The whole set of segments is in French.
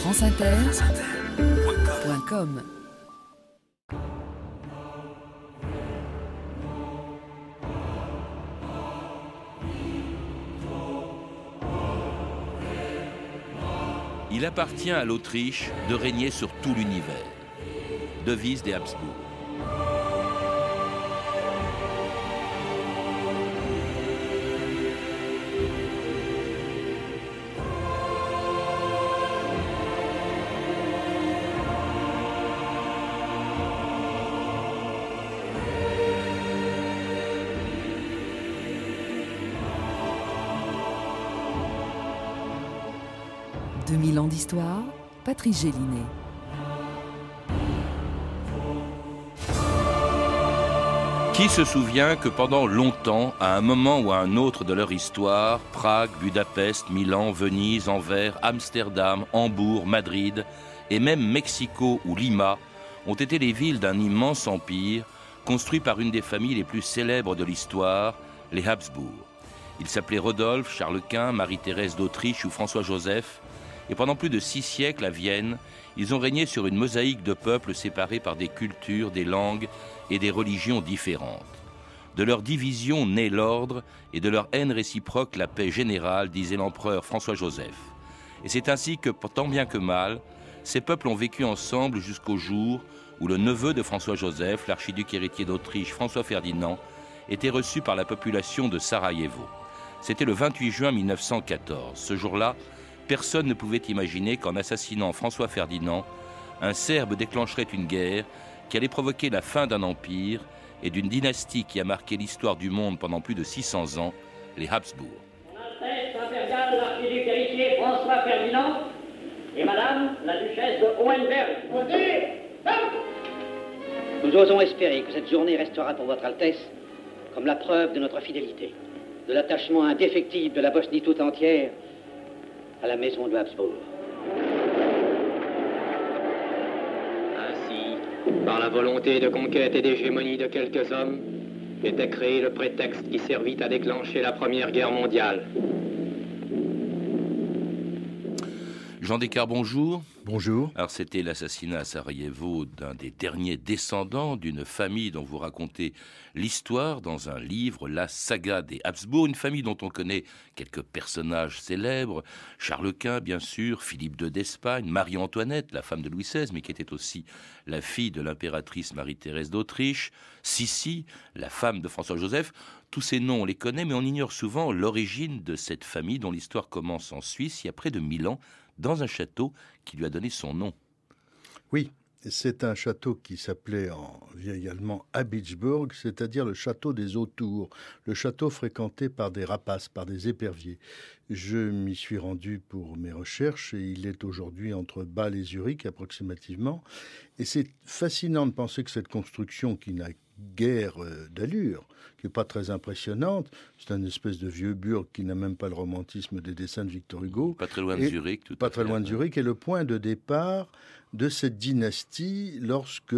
franceinter.com. Il appartient à l'Autriche de régner sur tout l'univers. Devise des Habsbourg. « 2000 ans d'histoire », Patrice Gélinet. Qui se souvient que pendant longtemps, à un moment ou à un autre de leur histoire, Prague, Budapest, Milan, Venise, Anvers, Amsterdam, Hambourg, Madrid et même Mexico ou Lima ont été les villes d'un immense empire construit par une des familles les plus célèbres de l'histoire, les Habsbourg. Ils s'appelaient Rodolphe, Charles Quint, Marie-Thérèse d'Autriche ou François-Joseph. Et pendant plus de 6 siècles à Vienne, ils ont régné sur une mosaïque de peuples séparés par des cultures, des langues et des religions différentes. De leur division naît l'ordre et de leur haine réciproque la paix générale, disait l'empereur François-Joseph. Et c'est ainsi que, tant bien que mal, ces peuples ont vécu ensemble jusqu'au jour où le neveu de François-Joseph, l'archiduc héritier d'Autriche François-Ferdinand, était reçu par la population de Sarajevo. C'était le 28 juin 1914. Ce jour-là, personne ne pouvait imaginer qu'en assassinant François Ferdinand, un Serbe déclencherait une guerre qui allait provoquer la fin d'un empire et d'une dynastie qui a marqué l'histoire du monde pendant plus de 600 ans, les Habsbourg. Mon Altesse impériale, l'archiduc héritier François Ferdinand et Madame la duchesse de Hohenberg. Nous osons espérer que cette journée restera pour votre Altesse comme la preuve de notre fidélité, de l'attachement indéfectible de la Bosnie tout entière à la maison de Habsbourg. Ainsi, par la volonté de conquête et d'hégémonie de quelques hommes, était créé le prétexte qui servit à déclencher la Première Guerre mondiale. Jean Descartes, bonjour. Bonjour. Alors c'était l'assassinat à Sarajevo d'un des derniers descendants d'une famille dont vous racontez l'histoire dans un livre, La saga des Habsbourg, une famille dont on connaît quelques personnages célèbres, Charles Quint bien sûr, Philippe II d'Espagne, Marie-Antoinette, la femme de Louis XVI, mais qui était aussi la fille de l'impératrice Marie-Thérèse d'Autriche, Sissi, la femme de François-Joseph. Tous ces noms on les connaît, mais on ignore souvent l'origine de cette famille dont l'histoire commence en Suisse, il y a près de 1000 ans, dans un château qui lui a donné son nom. Oui, c'est un château qui s'appelait en vieil allemand Habitsburg, c'est-à-dire le château des autours, le château fréquenté par des rapaces, par des éperviers. Je m'y suis rendu pour mes recherches et il est aujourd'hui entre Bâle et Zurich approximativement. Et c'est fascinant de penser que cette construction qui n'a guère d'allure, qui n'est pas très impressionnante, c'est un espèce de vieux burg qui n'a même pas le romantisme des dessins de Victor Hugo. Pas très loin de Zurich. Pas très loin de Zurich, est le point de départ de cette dynastie lorsque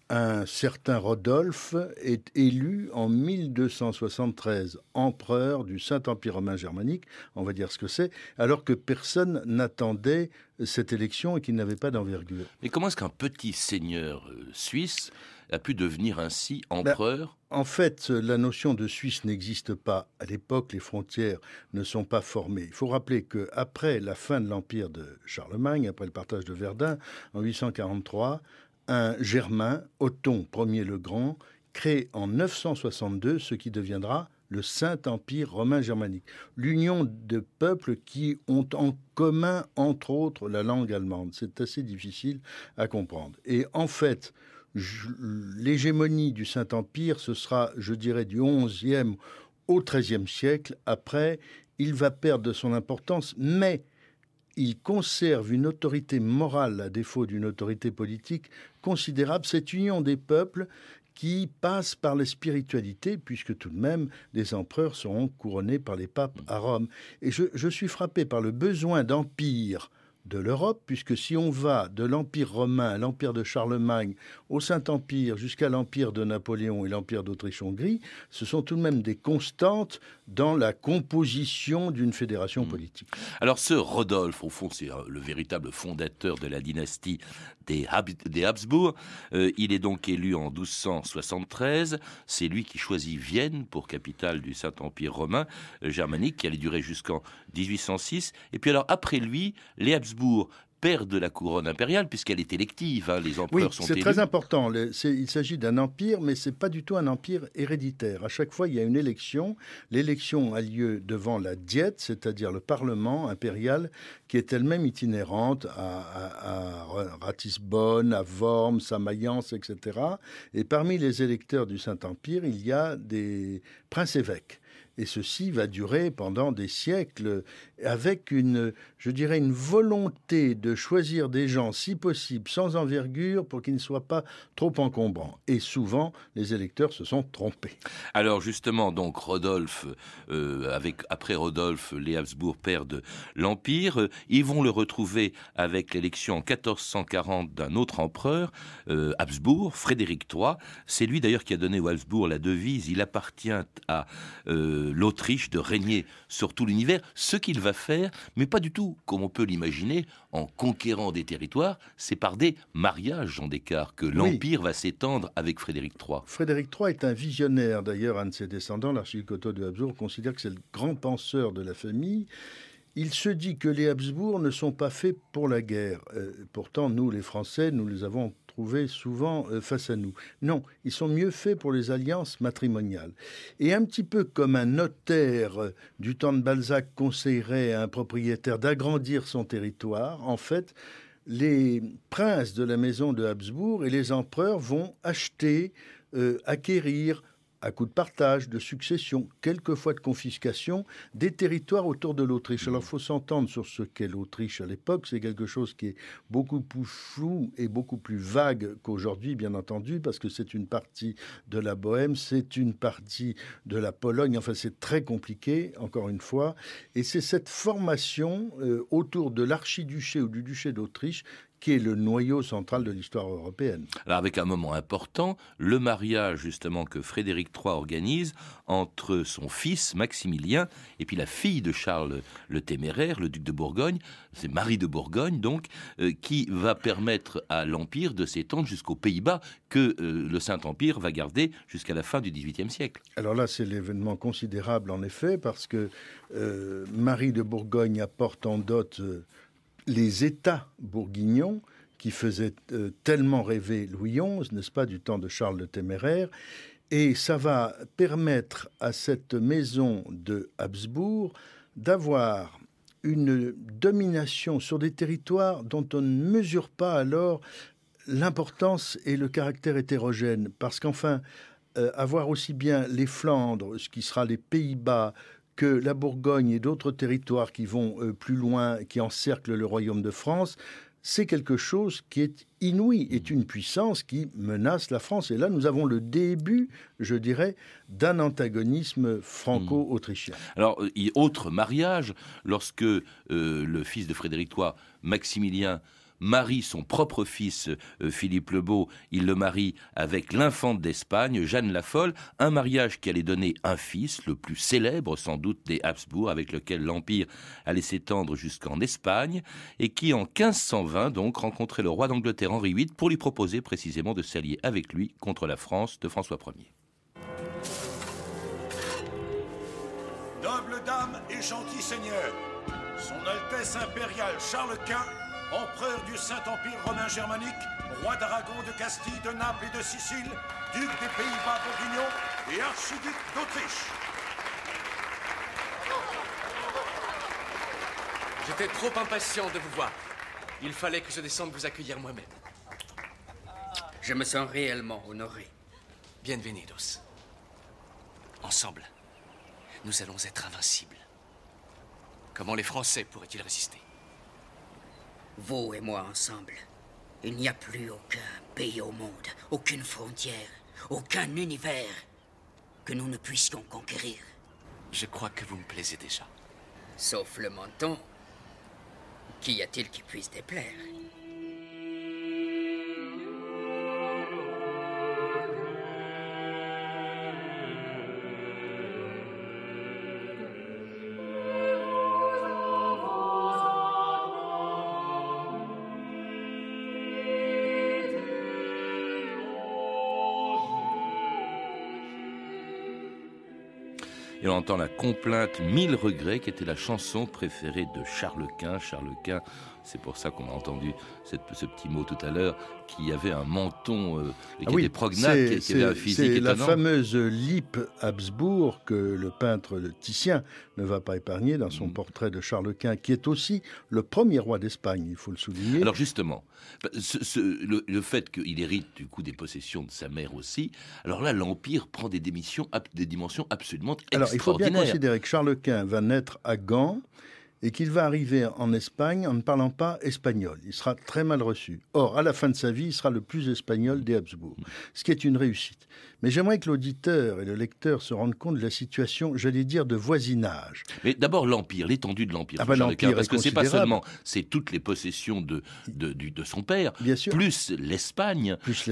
un certain Rodolphe est élu en 1273 empereur du Saint-Empire romain germanique, on va dire ce que c'est, alors que personne n'attendait cette élection et qu'il n'avait pas d'envergure. Mais comment est-ce qu'un petit seigneur suisse a pu devenir ainsi empereur ? En fait, la notion de Suisse n'existe pas. À l'époque, les frontières ne sont pas formées. Il faut rappeler qu'après la fin de l'empire de Charlemagne, après le partage de Verdun, en 843, un Germain, Othon Ier le Grand, crée en 962 ce qui deviendra le Saint-Empire romain germanique. L'union de peuples qui ont en commun, entre autres, la langue allemande. C'est assez difficile à comprendre. Et en fait, l'hégémonie du Saint-Empire, ce sera, je dirais, du XIe au XIIIe siècle. Après, il va perdre de son importance, mais il conserve une autorité morale, à défaut d'une autorité politique, considérable. Cette union des peuples qui passe par la spiritualité, puisque tout de même, les empereurs seront couronnés par les papes à Rome. Et je suis frappé par le besoin d'empire de l'Europe, puisque si on va de l'Empire romain à l'Empire de Charlemagne, au Saint-Empire, jusqu'à l'Empire de Napoléon et l'Empire d'Autriche-Hongrie, ce sont tout de même des constantes dans la composition d'une fédération politique. Alors ce Rodolphe, au fond, c'est le véritable fondateur de la dynastie des Habsbourg. Il est donc élu en 1273. C'est lui qui choisit Vienne pour capitale du Saint-Empire romain germanique, qui allait durer jusqu'en 1806. Et puis alors, après lui, les Habsbourg perdent la couronne impériale, puisqu'elle est élective, les empereurs sont élus. Oui, c'est très important. Il s'agit d'un empire, mais ce n'est pas du tout un empire héréditaire. À chaque fois, il y a une élection. L'élection a lieu devant la Diète, c'est-à-dire le Parlement impérial, qui est elle-même itinérante à Ratisbonne, à Worms, à Mayence, etc. Et parmi les électeurs du Saint-Empire, il y a des princes-évêques. Et ceci va durer pendant des siècles avec une volonté de choisir des gens, si possible, sans envergure pour qu'ils ne soient pas trop encombrants. Et souvent, les électeurs se sont trompés. Alors justement, donc Rodolphe, après Rodolphe, les Habsbourg perdent l'Empire. Ils vont le retrouver avec l'élection en 1440 d'un autre empereur, Habsbourg, Frédéric III. C'est lui d'ailleurs qui a donné aux Habsbourg la devise « Il appartient à l'Autriche de régner sur tout l'univers », ce qu'il va faire, mais pas du tout comme on peut l'imaginer, en conquérant des territoires, c'est par des mariages, Jean Descartes, que l'Empire va s'étendre avec Frédéric III. Frédéric III est un visionnaire, d'ailleurs un de ses descendants, l'archiduc Otto de Habsbourg, considère que c'est le grand penseur de la famille. Il se dit que les Habsbourg ne sont pas faits pour la guerre. Pourtant, nous, les Français, nous les avons trouvés souvent face à nous. Non, ils sont mieux faits pour les alliances matrimoniales. Et un petit peu comme un notaire du temps de Balzac conseillerait à un propriétaire d'agrandir son territoire, en fait, les princes de la maison de Habsbourg et les empereurs vont acheter, acquérir, à coup de partage, de succession, quelquefois de confiscation, des territoires autour de l'Autriche. Alors, il faut s'entendre sur ce qu'est l'Autriche à l'époque. C'est quelque chose qui est beaucoup plus flou et beaucoup plus vague qu'aujourd'hui, bien entendu, parce que c'est une partie de la Bohème, c'est une partie de la Pologne. Enfin, c'est très compliqué, encore une fois. Et c'est cette formation autour de l'archiduché ou du duché d'Autriche qui est le noyau central de l'histoire européenne. Alors avec un moment important, le mariage justement que Frédéric III organise entre son fils Maximilien et puis la fille de Charles le Téméraire, le duc de Bourgogne, c'est Marie de Bourgogne donc, qui va permettre à l'Empire de s'étendre jusqu'aux Pays-Bas que le Saint-Empire va garder jusqu'à la fin du XVIIIe siècle. Alors là, c'est l'événement considérable en effet, parce que Marie de Bourgogne apporte en dot les États bourguignons qui faisaient tellement rêver Louis XI, n'est-ce pas, du temps de Charles le Téméraire. Et ça va permettre à cette maison de Habsbourg d'avoir une domination sur des territoires dont on ne mesure pas alors l'importance et le caractère hétérogène. Parce qu'enfin, avoir aussi bien les Flandres, ce qui sera les Pays-Bas, que la Bourgogne et d'autres territoires qui vont plus loin, qui encerclent le royaume de France, c'est quelque chose qui est inouï, est une puissance qui menace la France. Et là, nous avons le début, je dirais, d'un antagonisme franco-autrichien. Alors, autre mariage, lorsque le fils de Frédéric III, Maximilien, marie son propre fils, Philippe le Beau, il le marie avec l'infante d'Espagne, Jeanne la Folle, un mariage qui allait donner un fils, le plus célèbre sans doute des Habsbourg, avec lequel l'Empire allait s'étendre jusqu'en Espagne, et qui en 1520 donc rencontrait le roi d'Angleterre Henri VIII pour lui proposer précisément de s'allier avec lui contre la France de François Ier. Nobles dames et gentils seigneurs, son Altesse impériale Charles Quint, empereur du Saint-Empire romain germanique, roi d'Aragon, de Castille, de Naples et de Sicile, duc des Pays-Bas bourguignons et archiduc d'Autriche. J'étais trop impatient de vous voir. Il fallait que je descende vous accueillir moi-même. Je me sens réellement honoré. Bienvenidos. Ensemble, nous allons être invincibles. Comment les Français pourraient-ils résister? Vous et moi ensemble, il n'y a plus aucun pays au monde, aucune frontière, aucun univers que nous ne puissions conquérir. Je crois que vous me plaisez déjà. Sauf le menton. Qu'y a-t-il qui puisse déplaire? Et on entend la complainte 1000 regrets, qui était la chanson préférée de Charles Quint. Charles Quint, c'est pour ça qu'on a entendu ce petit mot tout à l'heure, qui avait un menton, qui était prognaque, qui avait un physique étonnant. C'est la fameuse Lippe Habsbourg que le peintre Titien ne va pas épargner dans son portrait de Charles Quint, qui est aussi le premier roi d'Espagne, il faut le souligner. Alors justement, le fait qu'il hérite du coup des possessions de sa mère aussi, alors là l'Empire prend des dimensions absolument extraordinaires. Il faut bien considérer que Charles Quint va naître à Gand et qu'il va arriver en Espagne en ne parlant pas espagnol. Il sera très mal reçu. Or, à la fin de sa vie, il sera le plus espagnol des Habsbourg, ce qui est une réussite. Mais j'aimerais que l'auditeur et le lecteur se rendent compte de la situation, j'allais dire, de voisinage. Mais d'abord l'Empire, l'étendue de l'Empire. L'Empire parce que c'est pas seulement, c'est toutes les possessions de son père, bien sûr, plus l'Espagne, plus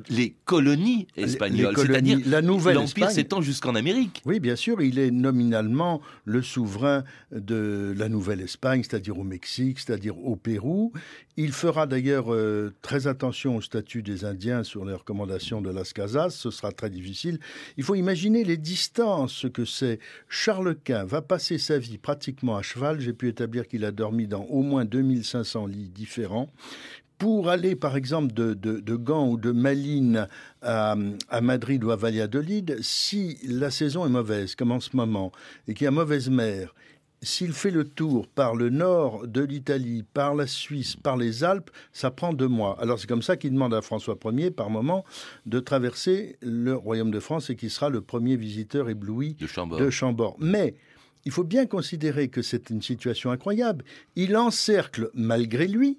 les colonies espagnoles. C'est-à-dire la nouvelle l'Empire Espagne s'étend jusqu'en Amérique. Oui, bien sûr, il est nominalement le souverain de la nouvelle Espagne, c'est-à-dire au Mexique, c'est-à-dire au Pérou. Il fera d'ailleurs très attention au statut des Indiens sur les recommandations de Las Casas. Ce sera très difficile. Il faut imaginer les distances que c'est. Charles Quint va passer sa vie pratiquement à cheval. J'ai pu établir qu'il a dormi dans au moins 2500 lits différents. Pour aller, par exemple, de Gand ou de Malines à Madrid ou à Valladolid, si la saison est mauvaise, comme en ce moment, et qu'il y a mauvaise mer, s'il fait le tour par le nord de l'Italie, par la Suisse, par les Alpes, ça prend 2 mois. Alors c'est comme ça qu'il demande à François Ier, par moment, de traverser le royaume de France et qui sera le premier visiteur ébloui de Chambord. Mais il faut bien considérer que c'est une situation incroyable. Il encercle, malgré lui,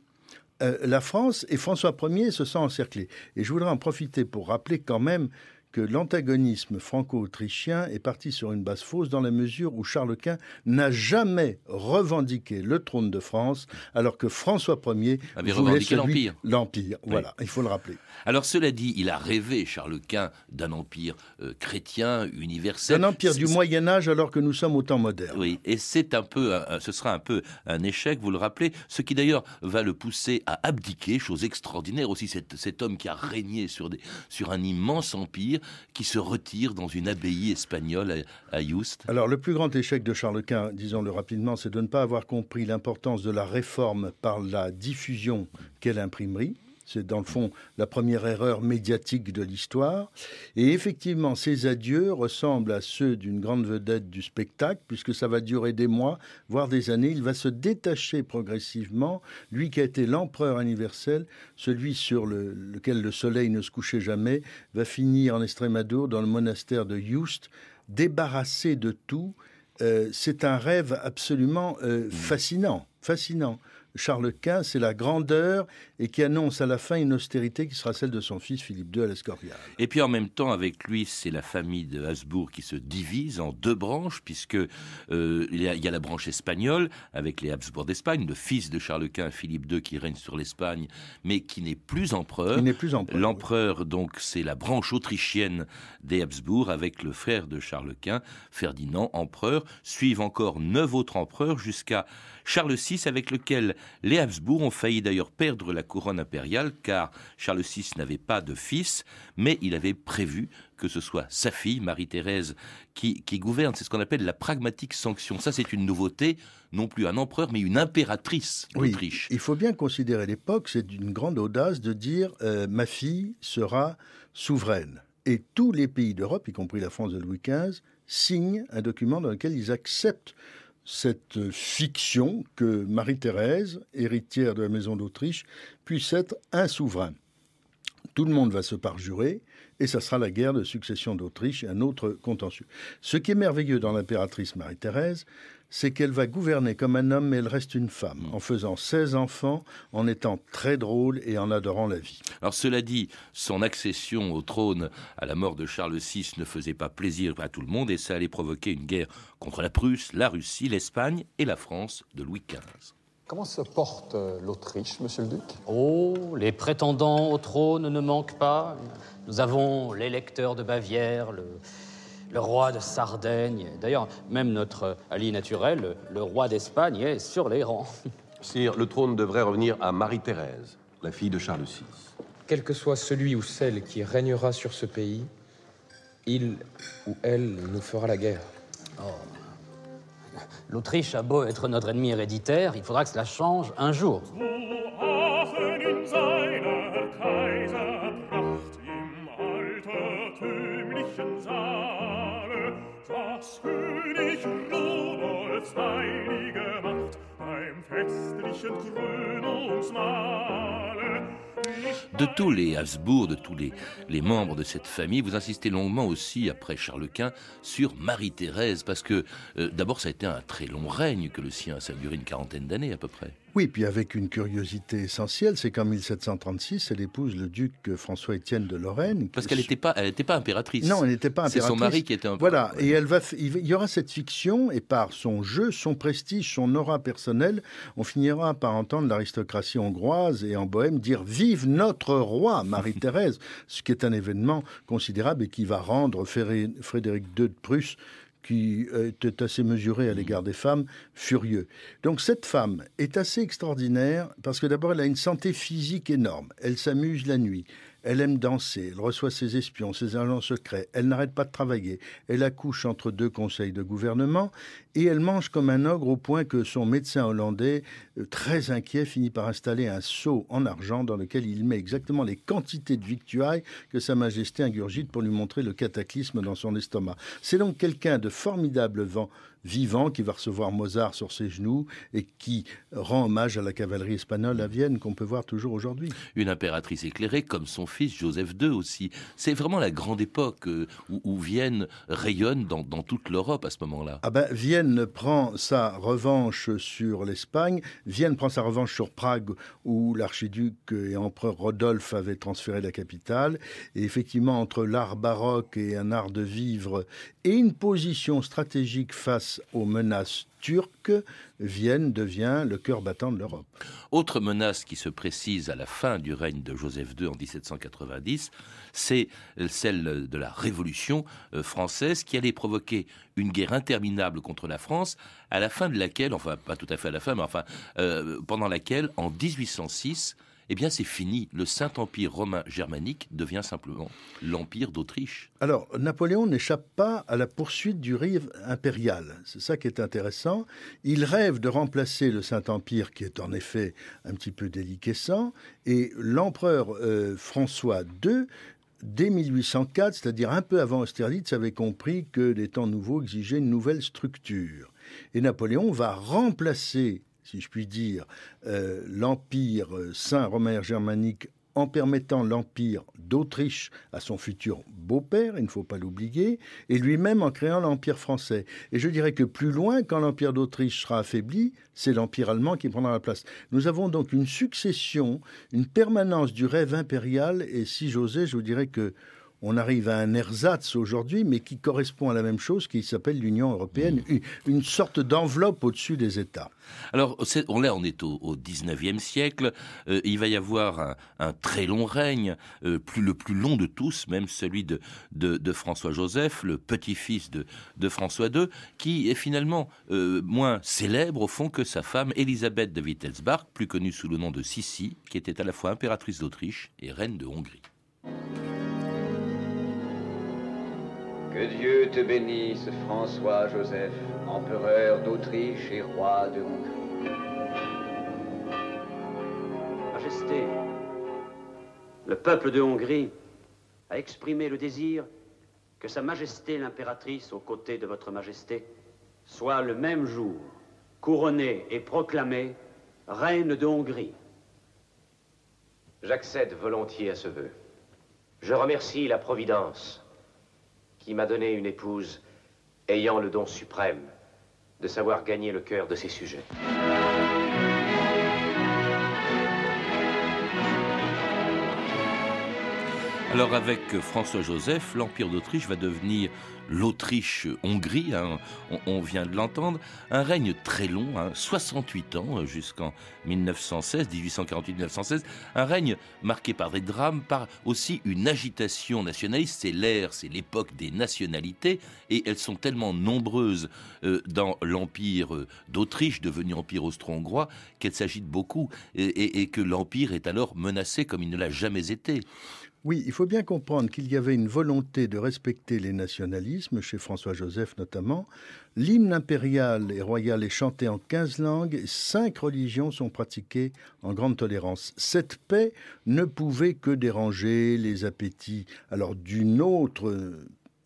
la France, et François Ier se sent encerclé. Et je voudrais en profiter pour rappeler quand même que l'antagonisme franco-autrichien est parti sur une base fausse dans la mesure où Charles Quint n'a jamais revendiqué le trône de France, alors que François Ier avait revendiqué l'Empire. L'Empire, voilà, oui. Il faut le rappeler. Alors cela dit, il a rêvé, Charles Quint, d'un empire chrétien, universel. Un empire du Moyen-Âge alors que nous sommes au temps moderne. Oui, et c'est ce sera un peu un échec, vous le rappelez, ce qui d'ailleurs va le pousser à abdiquer, chose extraordinaire aussi, cet homme qui a régné sur un immense empire, qui se retire dans une abbaye espagnole à Yuste. Alors, le plus grand échec de Charles Quint, disons-le rapidement, c'est de ne pas avoir compris l'importance de la réforme par la diffusion qu'est l'imprimerie. C'est dans le fond la première erreur médiatique de l'histoire. Et effectivement, ces adieux ressemblent à ceux d'une grande vedette du spectacle, puisque ça va durer des mois, voire des années. Il va se détacher progressivement. Lui qui a été l'empereur universel, celui sur lequel le soleil ne se couchait jamais, va finir en Estrémadour, dans le monastère de Yuste, débarrassé de tout. C'est un rêve absolument fascinant. Charles Quint, c'est la grandeur et qui annonce à la fin une austérité qui sera celle de son fils Philippe II à l'Escorial. Et puis en même temps, avec lui, c'est la famille de Habsbourg qui se divise en 2 branches, puisque il y a la branche espagnole avec les Habsbourg d'Espagne, le fils de Charles Quint, Philippe II, qui règne sur l'Espagne, mais qui n'est plus empereur. L'empereur, donc, c'est la branche autrichienne des Habsbourg, avec le frère de Charles Quint, Ferdinand, empereur. Suivent encore 9 autres empereurs jusqu'à Charles VI, avec lequel les Habsbourg ont failli d'ailleurs perdre la couronne impériale, car Charles VI n'avait pas de fils, mais il avait prévu que ce soit sa fille, Marie-Thérèse, qui gouverne. C'est ce qu'on appelle la pragmatique sanction. Ça, c'est une nouveauté, non plus un empereur, mais une impératrice d'Autriche. Oui, il faut bien considérer l'époque, c'est d'une grande audace de dire ma fille sera souveraine. Et tous les pays d'Europe, y compris la France de Louis XV, signent un document dans lequel ils acceptent cette fiction que Marie-Thérèse, héritière de la maison d'Autriche, puisse être un souverain. Tout le monde va se parjurer et ça sera la guerre de succession d'Autriche et un autre contentieux. Ce qui est merveilleux dans l'impératrice Marie-Thérèse, c'est qu'elle va gouverner comme un homme, mais elle reste une femme, en faisant 16 enfants, en étant très drôle et en adorant la vie. Alors cela dit, son accession au trône à la mort de Charles VI ne faisait pas plaisir à tout le monde et ça allait provoquer une guerre contre la Prusse, la Russie, l'Espagne et la France de Louis XV. Comment se porte l'Autriche, monsieur le duc? Oh, les prétendants au trône ne manquent pas. Nous avons l'électeur de Bavière, le roi de Sardaigne. D'ailleurs, même notre allié naturel, le roi d'Espagne, est sur les rangs. Sire, le trône devrait revenir à Marie-Thérèse, la fille de Charles VI. Quel que soit celui ou celle qui régnera sur ce pays, il ou elle nous fera la guerre. Oh. L'Autriche a beau être notre ennemi héréditaire, il faudra que cela change un jour. De tous les Habsbourg, de tous les membres de cette famille, vous insistez longuement aussi, après Charles Quint, sur Marie-Thérèse, parce que d'abord ça a été un très long règne que le sien, ça a duré une quarantaine d'années à peu près. Oui, puis avec une curiosité essentielle, c'est qu'en 1736, elle épouse le duc François-Étienne de Lorraine. Parce qu'elle n'était pas impératrice. Non, elle n'était pas impératrice. C'est son mari qui était un peu... Voilà, et il y aura cette fiction, et par son jeu, son prestige, son aura personnelle, on finira par entendre l'aristocratie hongroise et en Bohème dire « Vive notre roi, Marie-Thérèse », ce qui est un événement considérable et qui va rendre Frédéric II de Prusse, qui était assez mesuré à l'égard des femmes, furieux. Donc cette femme est assez extraordinaire parce que d'abord elle a une santé physique énorme, elle s'amuse la nuit, elle aime danser, elle reçoit ses espions, ses agents secrets, elle n'arrête pas de travailler, elle accouche entre deux conseils de gouvernement et elle mange comme un ogre au point que son médecin hollandais, très inquiet, finit par installer un seau en argent dans lequel il met exactement les quantités de victuailles que Sa Majesté ingurgite pour lui montrer le cataclysme dans son estomac. C'est donc quelqu'un de formidable vivant qui va recevoir Mozart sur ses genoux et qui rend hommage à la cavalerie espagnole à Vienne qu'on peut voir toujours aujourd'hui. Une impératrice éclairée comme son fils Joseph II aussi. C'est vraiment la grande époque où Vienne rayonne dans toute l'Europe à ce moment-là. Ah ben, Vienne prend sa revanche sur l'Espagne, Vienne prend sa revanche sur Prague où l'archiduc et empereur Rodolphe avait transféré la capitale. Et effectivement, entre l'art baroque et un art de vivre et une position stratégique face aux menaces turques, Vienne devient le cœur battant de l'Europe. Autre menace qui se précise à la fin du règne de Joseph II en 1790, c'est celle de la Révolution française qui allait provoquer une guerre interminable contre la France, à la fin de laquelle, enfin pas tout à fait à la fin, mais enfin pendant laquelle, en 1806, eh bien c'est fini. Le Saint-Empire romain germanique devient simplement l'Empire d'Autriche. Alors, Napoléon n'échappe pas à la poursuite du rêve impérial. C'est ça qui est intéressant. Il rêve de remplacer le Saint-Empire, qui est en effet un petit peu déliquescent, et l'empereur François II, dès 1804, c'est-à-dire un peu avant Austerlitz, avait compris que les temps nouveaux exigeaient une nouvelle structure. Et Napoléon va remplacer, si je puis dire, l'Empire saint romain germanique en permettant l'Empire d'Autriche à son futur beau-père, il ne faut pas l'oublier, et lui-même en créant l'Empire français. Et je dirais que plus loin, quand l'Empire d'Autriche sera affaibli, c'est l'Empire allemand qui prendra la place. Nous avons donc une succession, une permanence du rêve impérial, et si j'osais, je vous dirais que on arrive à un ersatz aujourd'hui, mais qui correspond à la même chose, qui s'appelle l'Union européenne, une sorte d'enveloppe au-dessus des États. Alors, on est au 19e siècle. Il va y avoir un très long règne, le plus long de tous, même celui de François-Joseph, le petit-fils de François II, qui est finalement moins célèbre, au fond, que sa femme, Élisabeth de Wittelsbach, plus connue sous le nom de Sissi, qui était à la fois impératrice d'Autriche et reine de Hongrie. Que Dieu te bénisse, François-Joseph, empereur d'Autriche et roi de Hongrie. Majesté, le peuple de Hongrie a exprimé le désir que Sa Majesté l'impératrice, aux côtés de votre Majesté, soit le même jour couronnée et proclamée reine de Hongrie. J'accède volontiers à ce vœu. Je remercie la Providence qui m'a donné une épouse ayant le don suprême de savoir gagner le cœur de ses sujets. Alors avec François-Joseph, l'Empire d'Autriche va devenir l'Autriche-Hongrie, on vient de l'entendre, un règne très long, 68 ans jusqu'en 1916, 1848-1916, un règne marqué par des drames, par aussi une agitation nationaliste. C'est l'époque des nationalités, et elles sont tellement nombreuses dans l'Empire d'Autriche, devenu Empire austro-hongrois, qu'elles s'agitent beaucoup, et que l'Empire est alors menacé comme il ne l'a jamais été. Oui, il faut bien comprendre qu'il y avait une volonté de respecter les nationalismes, chez François-Joseph notamment. L'hymne impérial et royal est chanté en 15 langues et 5 religions sont pratiquées en grande tolérance. Cette paix ne pouvait que déranger les appétits d'une autre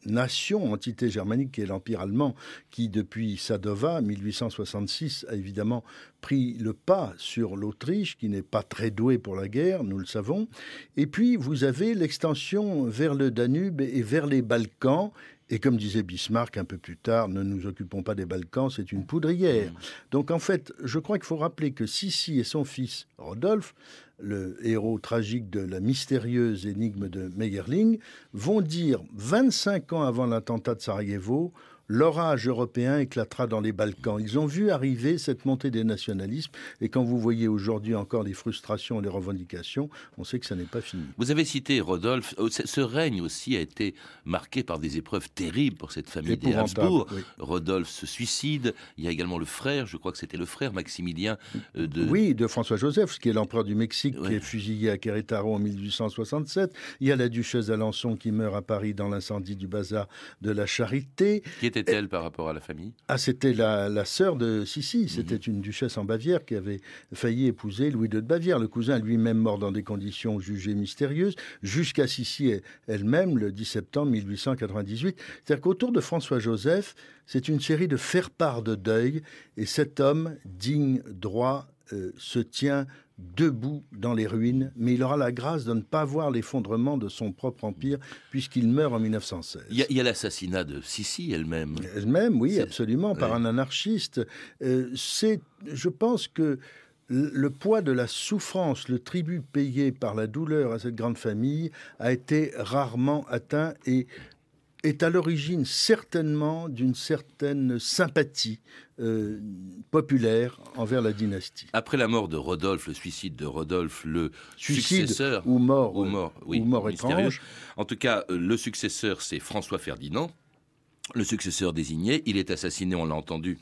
nation, entité germanique, qui est l'Empire allemand, qui depuis Sadova, 1866, a évidemment pris le pas sur l'Autriche, qui n'est pas très douée pour la guerre, nous le savons. Et puis, vous avez l'extension vers le Danube et vers les Balkans. Et comme disait Bismarck un peu plus tard, ne nous occupons pas des Balkans, c'est une poudrière. Donc en fait, je crois qu'il faut rappeler que Sissi et son fils Rodolphe, le héros tragique de la mystérieuse énigme de Meigerling, vont dire 25 ans avant l'attentat de Sarajevo, l'orage européen éclatera dans les Balkans. Ils ont vu arriver cette montée des nationalismes, et quand vous voyez aujourd'hui encore les frustrations et les revendications, on sait que ça n'est pas fini. Vous avez cité Rodolphe. Ce règne aussi a été marqué par des épreuves terribles pour cette famille des Habsbourg. Oui. Rodolphe se suicide. Il y a également le frère, je crois que c'était le frère Maximilien de François-Joseph, qui est l'empereur du Mexique, qui est fusillé à Querétaro en 1867. Il y a la duchesse d'Alençon qui meurt à Paris dans l'incendie du bazar de la Charité. Qui était-elle par rapport à la famille ? C'était la sœur de Sissi. C'était une duchesse en Bavière qui avait failli épouser Louis II de Bavière. Le cousin lui-même mort dans des conditions jugées mystérieuses, jusqu'à Sissi elle-même le 10 septembre 1898. C'est-à-dire qu'autour de François-Joseph, c'est une série de faire-part de deuil, et cet homme digne, droit, se tient debout dans les ruines, mais il aura la grâce de ne pas voir l'effondrement de son propre empire, puisqu'il meurt en 1916. Il y a l'assassinat de Sissi elle-même. Elle-même, oui, absolument, par un anarchiste. Je pense que le poids de la souffrance, le tribut payé par la douleur à cette grande famille a été rarement atteint et est à l'origine certainement d'une certaine sympathie populaire envers la dynastie. Après la mort de Rodolphe, le suicide de Rodolphe, le successeur... ou mort étrange. En tout cas, le successeur, c'est François Ferdinand, le successeur désigné. Il est assassiné, on l'a entendu,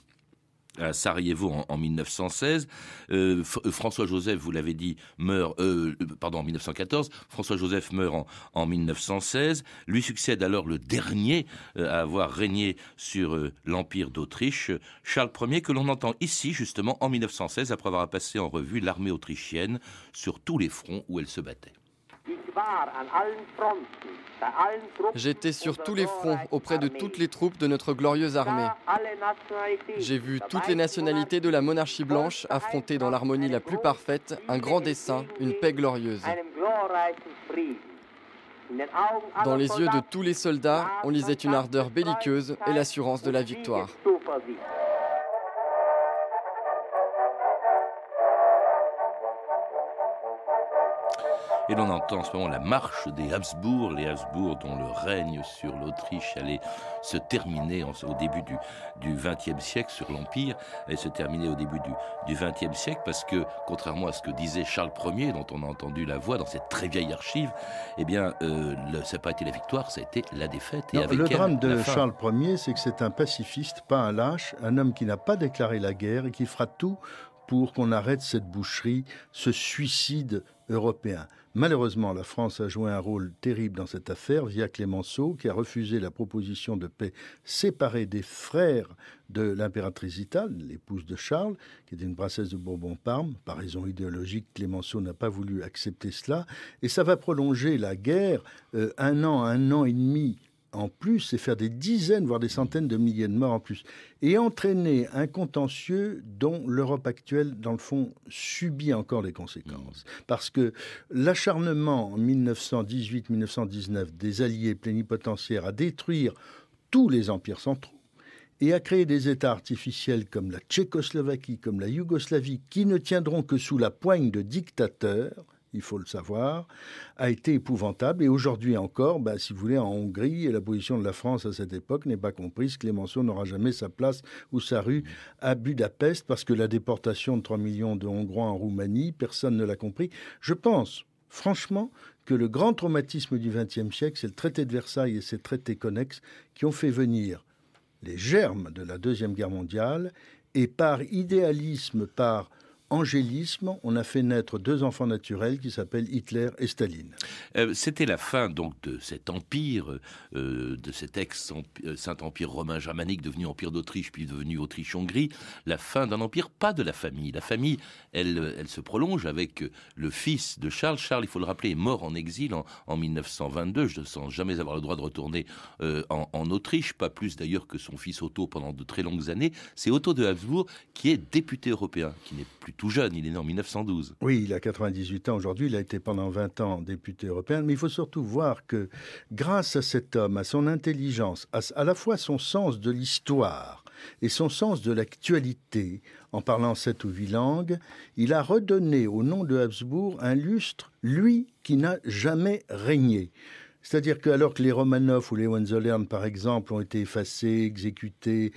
à Sarajevo en 1916. François-Joseph, vous l'avez dit, meurt en 1914. François-Joseph meurt en 1916. Lui succède alors le dernier à avoir régné sur l'Empire d'Autriche, Charles Ier, que l'on entend ici justement en 1916, après avoir passé en revue l'armée autrichienne sur tous les fronts où elle se battait. J'étais sur tous les fronts, auprès de toutes les troupes de notre glorieuse armée. J'ai vu toutes les nationalités de la monarchie blanche affronter dans l'harmonie la plus parfaite un grand dessein, une paix glorieuse. Dans les yeux de tous les soldats, on lisait une ardeur belliqueuse et l'assurance de la victoire. Et l'on entend en ce moment la marche des Habsbourg, les Habsbourg dont le règne sur l'Autriche allait se terminer au début du XXe siècle sur l'Empire, allait se terminer au début du XXe siècle, parce que, contrairement à ce que disait Charles Ier, dont on a entendu la voix dans cette très vieille archive, eh bien, ça n'a pas été la victoire, ça a été la défaite. Non, le drame de Charles Ier, c'est que c'est un pacifiste, pas un lâche, un homme qui n'a pas déclaré la guerre et qui fera tout pour qu'on arrête cette boucherie, ce suicide européen. Malheureusement, la France a joué un rôle terrible dans cette affaire via Clémenceau, qui a refusé la proposition de paix séparée des frères de l'impératrice d'Italie, l'épouse de Charles, qui était une princesse de Bourbon-Parme. Par raison idéologique, Clémenceau n'a pas voulu accepter cela. Et ça va prolonger la guerre un an et demi en plus, et faire des dizaines, voire des centaines de milliers de morts en plus, et entraîner un contentieux dont l'Europe actuelle, dans le fond, subit encore les conséquences. Parce que l'acharnement en 1918-1919 des alliés plénipotentiaires à détruire tous les empires centraux et à créer des États artificiels comme la Tchécoslovaquie, comme la Yougoslavie, qui ne tiendront que sous la poigne de dictateurs, il faut le savoir, a été épouvantable. Et aujourd'hui encore, si vous voulez, en Hongrie, la position de la France à cette époque n'est pas comprise. Clémenceau n'aura jamais sa place ou sa rue à Budapest parce que la déportation de 3 millions de Hongrois en Roumanie, personne ne l'a compris. Je pense, franchement, que le grand traumatisme du XXe siècle, c'est le traité de Versailles et ses traités connexes qui ont fait venir les germes de la Deuxième Guerre mondiale et par idéalisme, par angélisme, on a fait naître 2 enfants naturels qui s'appellent Hitler et Staline. C'était la fin donc de cet empire, de cet ex-Saint-Empire romain germanique devenu Empire d'Autriche puis devenu Autriche-Hongrie, la fin d'un empire, pas de la famille. La famille, elle se prolonge avec le fils de Charles. Charles, il faut le rappeler, est mort en exil en 1922, sans jamais avoir le droit de retourner en Autriche, pas plus d'ailleurs que son fils Otto pendant de très longues années. C'est Otto de Habsbourg qui est député européen, qui n'est plus tout jeune, il est né en 1912. Oui, il a 98 ans aujourd'hui, il a été pendant 20 ans député européen, mais il faut surtout voir que grâce à cet homme, à son intelligence, à la fois son sens de l'histoire et son sens de l'actualité, en parlant 7 ou 8 langues, il a redonné au nom de Habsbourg un lustre, lui, qui n'a jamais régné. C'est-à-dire que alors que les Romanov ou les Hohenzollern, par exemple, ont été effacés, exécutés,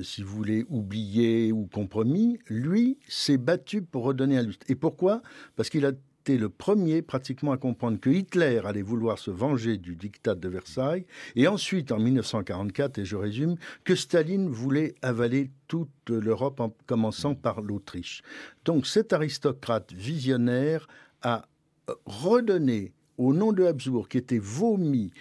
si vous voulez, oubliés ou compromis, lui s'est battu pour redonner un lustre. Et pourquoi ? Parce qu'il a été le premier pratiquement à comprendre que Hitler allait vouloir se venger du diktat de Versailles, et ensuite, en 1944, et je résume, que Staline voulait avaler toute l'Europe en commençant par l'Autriche. Donc cet aristocrate visionnaire a redonné au nom de Habsbourg, qui était vomi,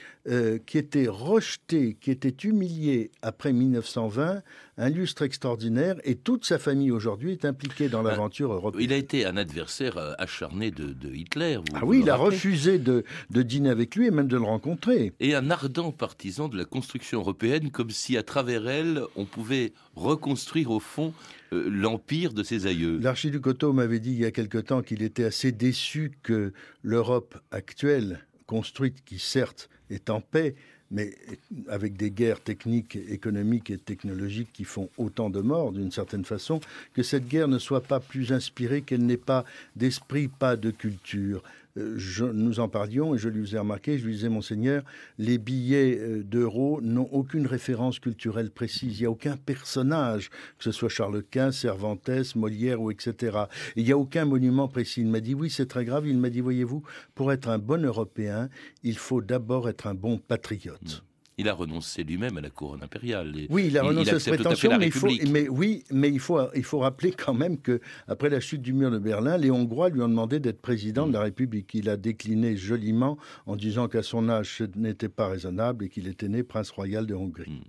qui était rejeté, qui était humilié après 1920, un lustre extraordinaire, et toute sa famille aujourd'hui est impliquée dans l'aventure européenne. Il a été un adversaire acharné de Hitler. Il a refusé de dîner avec lui et même de le rencontrer. Et un ardent partisan de la construction européenne, comme si à travers elle, on pouvait reconstruire au fond l'empire de ses aïeux. L'archiduc Otto m'avait dit il y a quelque temps qu'il était assez déçu que l'Europe actuelle, construite, qui certes est en paix, mais avec des guerres techniques, économiques et technologiques qui font autant de morts d'une certaine façon, que cette guerre ne soit pas plus inspirée, qu'elle n'ait pas d'esprit, pas de culture. Nous en parlions et je lui ai remarqué, je lui disais, Monseigneur, les billets d'euros n'ont aucune référence culturelle précise. Il n'y a aucun personnage, que ce soit Charles Quint, Cervantes, Molière ou etc. Et il n'y a aucun monument précis. Il m'a dit, oui, c'est très grave. Il m'a dit, voyez-vous, pour être un bon Européen, il faut d'abord être un bon patriote. Il a renoncé lui-même à la couronne impériale. Oui, il a renoncé à cette prétention, mais il faut rappeler quand même qu'après la chute du mur de Berlin, les Hongrois lui ont demandé d'être président de la République. Il a décliné joliment en disant qu'à son âge, ce n'était pas raisonnable et qu'il était né prince royal de Hongrie.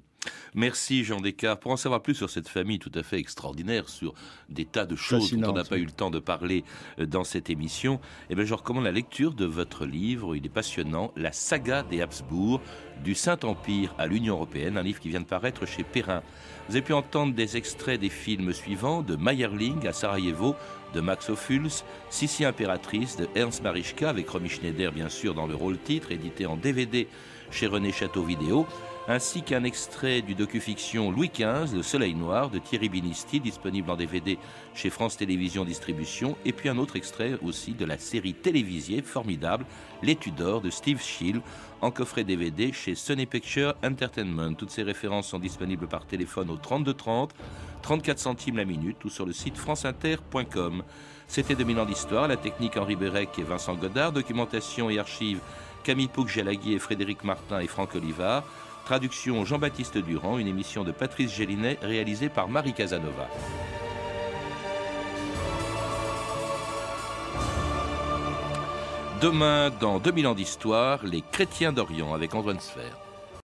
Merci Jean Descartes. Pour en savoir plus sur cette famille tout à fait extraordinaire, sur des tas de choses dont on n'a pas eu le temps de parler dans cette émission, je recommande la lecture de votre livre. Il est passionnant, La saga des Habsbourg, du Saint-Empire à l'Union européenne, un livre qui vient de paraître chez Perrin. Vous avez pu entendre des extraits des films suivants, de Meyerling à Sarajevo, de Max Ophuls, Sissi impératrice de Ernst Marischka, avec Romy Schneider bien sûr dans le rôle-titre, édité en DVD chez René Château Vidéo, ainsi qu'un extrait du docu-fiction Louis XV, Le Soleil Noir, de Thierry Binisti, disponible en DVD chez France Télévisions Distribution, et puis un autre extrait aussi de la série télévisée formidable Les Tudors de Steve Schill, en coffret DVD chez Sony Pictures Entertainment. Toutes ces références sont disponibles par téléphone au 32 30, 34 centimes la minute, ou sur le site franceinter.com. C'était 2000 ans d'histoire, la technique Henri Bérec et Vincent Godard, documentation et archives Camille Pouc-Jalagui et Frédéric Martin et Franck Olivard. Traduction Jean-Baptiste Durand, une émission de Patrice Gélinet réalisée par Marie Casanova. Demain, dans 2000 ans d'histoire, les chrétiens d'Orient avec Antoine Sfer.